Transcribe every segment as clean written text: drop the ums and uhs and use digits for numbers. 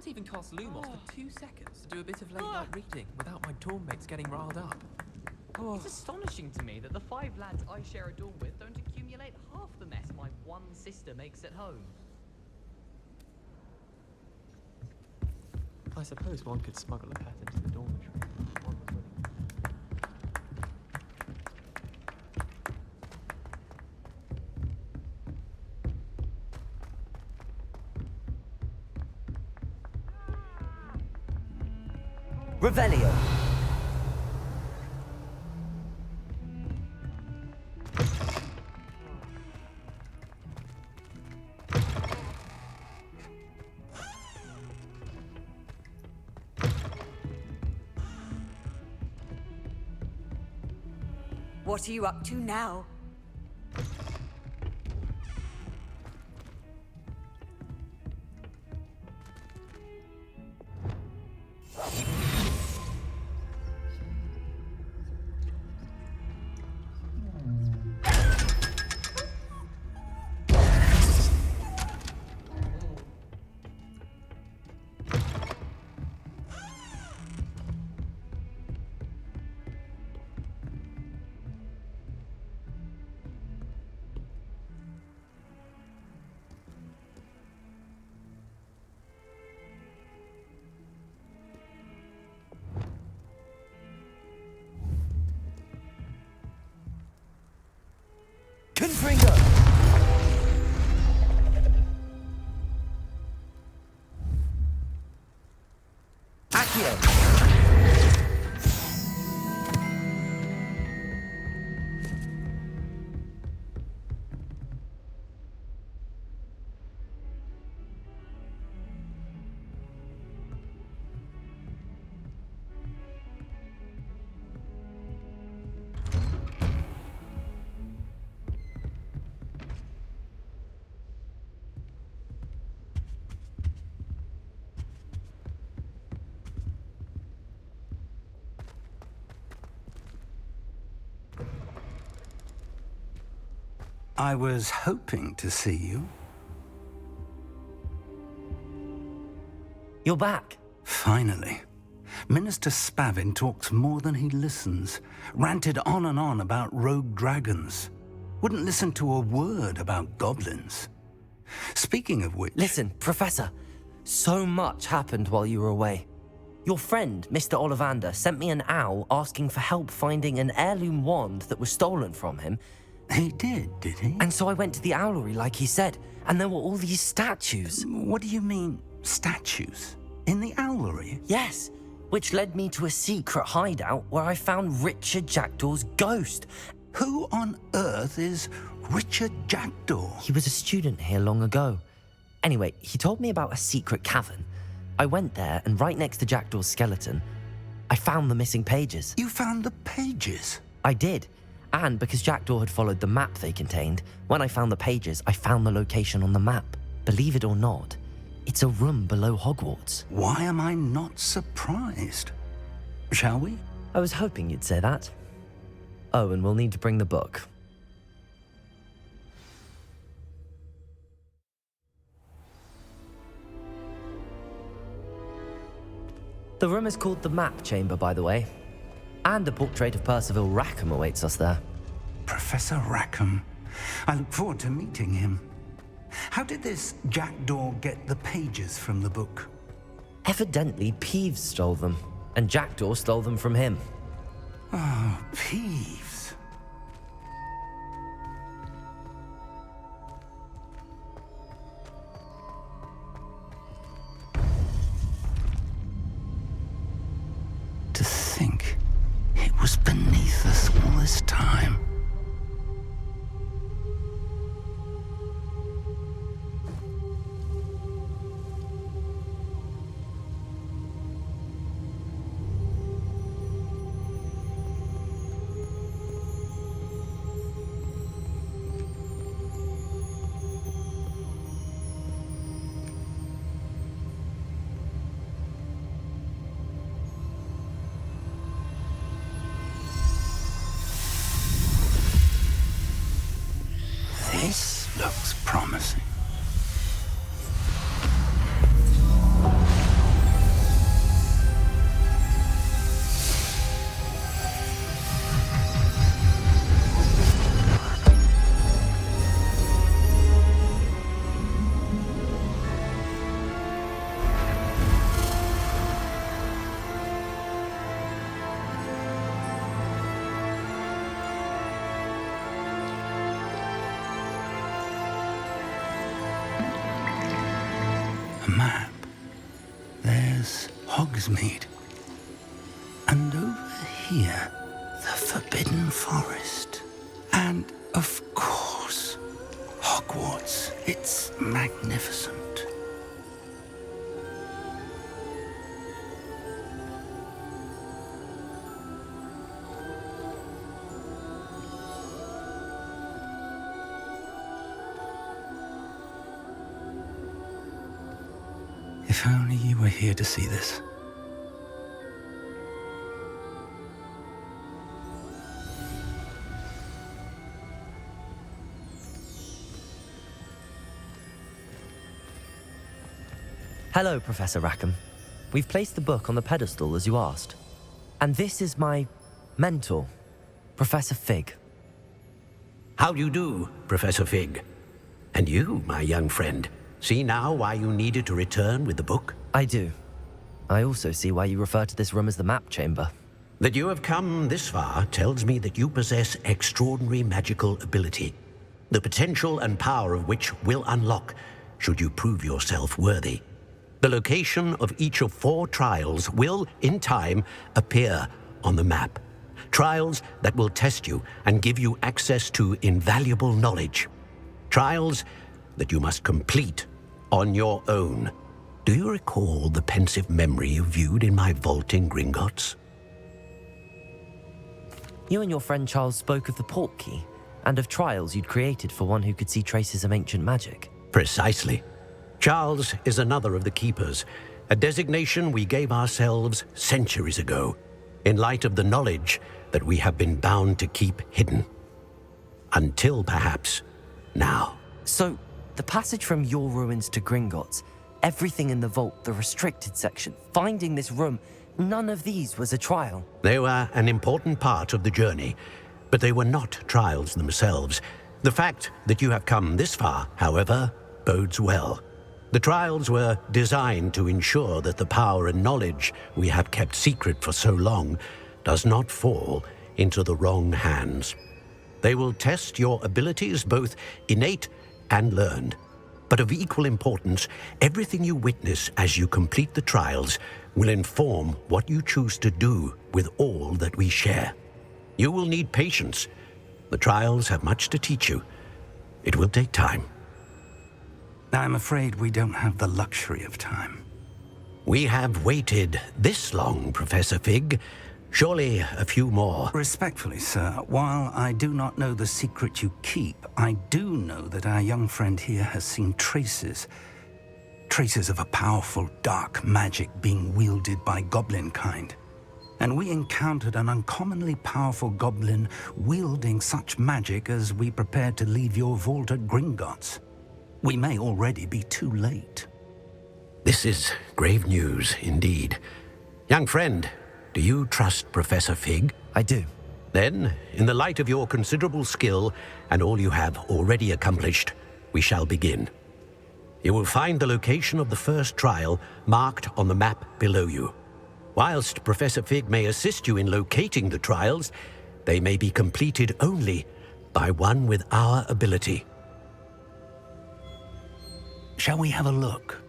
can't even cast Lumos for 2 seconds to do a bit of late-night reading without my dorm mates getting riled up. It's astonishing to me that the 5 lads I share a dorm with don't accumulate half the mess my one sister makes at home. I suppose one could smuggle a pet into the dormitory. One was willing. Revelio. What are you up to now? Confringo! Accio! I was hoping to see you. You're back. Finally. Minister Spavin talks more than he listens. Ranted on and on about rogue dragons. Wouldn't listen to a word about goblins. Speaking of which... Listen, Professor. So much happened while you were away. Your friend, Mr. Ollivander, sent me an owl asking for help finding an heirloom wand that was stolen from him. He did he? And so I went to the owlery like he said, and there were all these statues. What do you mean, statues? In the owlery? Yes, which led me to a secret hideout where I found Richard Jackdaw's ghost. Who on earth is Richard Jackdaw? He was a student here long ago. Anyway, he told me about a secret cavern. I went there, and right next to Jackdaw's skeleton, I found the missing pages. You found the pages? I did. And because Jackdaw had followed the map they contained, when I found the pages, I found the location on the map. Believe it or not, it's a room below Hogwarts. Why am I not surprised? Shall we? I was hoping you'd say that. Oh, and we'll need to bring the book. The room is called the Map Chamber, by the way. And a portrait of Percival Rackham awaits us there. Professor Rackham. I look forward to meeting him. How did this Jackdaw get the pages from the book? Evidently, Peeves stole them, and Jackdaw stole them from him. Oh, Peeves. To think it was beneath us all this time. A map. There's Hogsmeade. And over here, the Forbidden Forest. And, of course, Hogwarts. It's magnificent. If only you were here to see this. Hello, Professor Rackham. We've placed the book on the pedestal as you asked. And this is my mentor, Professor Fig. How do you do, Professor Fig? And you, my young friend, see now why you needed to return with the book? I do. I also see why you refer to this room as the map chamber. That you have come this far tells me that you possess extraordinary magical ability, the potential and power of which will unlock should you prove yourself worthy. The location of each of 4 trials will, in time, appear on the map. Trials that will test you and give you access to invaluable knowledge. Trials that you must complete on your own. Do you recall the pensive memory you viewed in my vault in Gringotts? You and your friend Charles spoke of the portkey and of trials you'd created for one who could see traces of ancient magic. Precisely. Charles is another of the Keepers, a designation we gave ourselves centuries ago, in light of the knowledge that we have been bound to keep hidden. Until, perhaps, now. So, the passage from your ruins to Gringotts, everything in the vault, the restricted section, finding this room, none of these was a trial. They were an important part of the journey, but they were not trials themselves. The fact that you have come this far, however, bodes well. The trials were designed to ensure that the power and knowledge we have kept secret for so long does not fall into the wrong hands. They will test your abilities, both innate and learned. But of equal importance, everything you witness as you complete the trials will inform what you choose to do with all that we share. You will need patience. The trials have much to teach you. It will take time. I'm afraid we don't have the luxury of time. We have waited this long, Professor Fig. Surely a few more. Respectfully, sir, while I do not know the secret you keep, I do know that our young friend here has seen traces of a powerful dark magic being wielded by goblin kind. And we encountered an uncommonly powerful goblin wielding such magic as we prepared to leave your vault at Gringotts. We may already be too late. This is grave news indeed. Young friend, do you trust Professor Fig? I do. Then, in the light of your considerable skill and all you have already accomplished, we shall begin. You will find the location of the first trial marked on the map below you. Whilst Professor Fig may assist you in locating the trials, they may be completed only by one with our ability. Shall we have a look?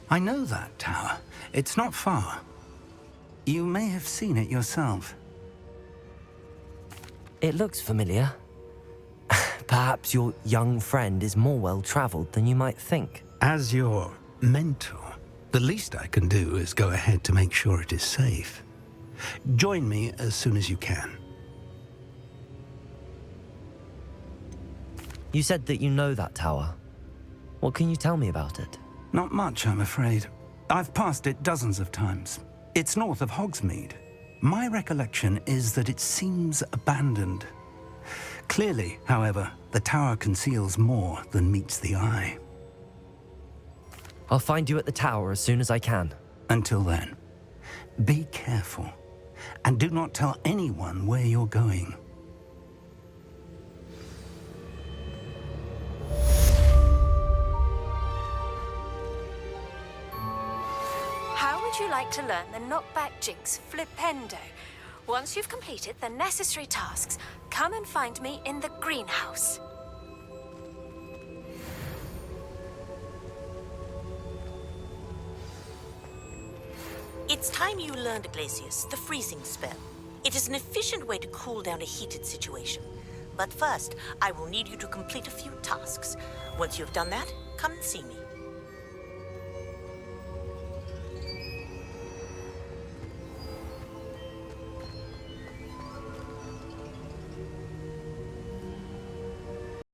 I know that tower. It's not far. You may have seen it yourself. It looks familiar. Perhaps your young friend is more well-traveled than you might think. As your mentor, the least I can do is go ahead to make sure it is safe. Join me as soon as you can. You said that you know that tower. What can you tell me about it? Not much, I'm afraid. I've passed it dozens of times. It's north of Hogsmeade. My recollection is that it seems abandoned. Clearly, however, the tower conceals more than meets the eye. I'll find you at the tower as soon as I can. Until then, be careful, and do not tell anyone where you're going. How would you like to learn the knockback jinx flipendo? Once you've completed the necessary tasks, come and find me in the greenhouse. It's time you learned, Glacius, the freezing spell. It is an efficient way to cool down a heated situation. But first, I will need you to complete a few tasks. Once you have done that, come and see me.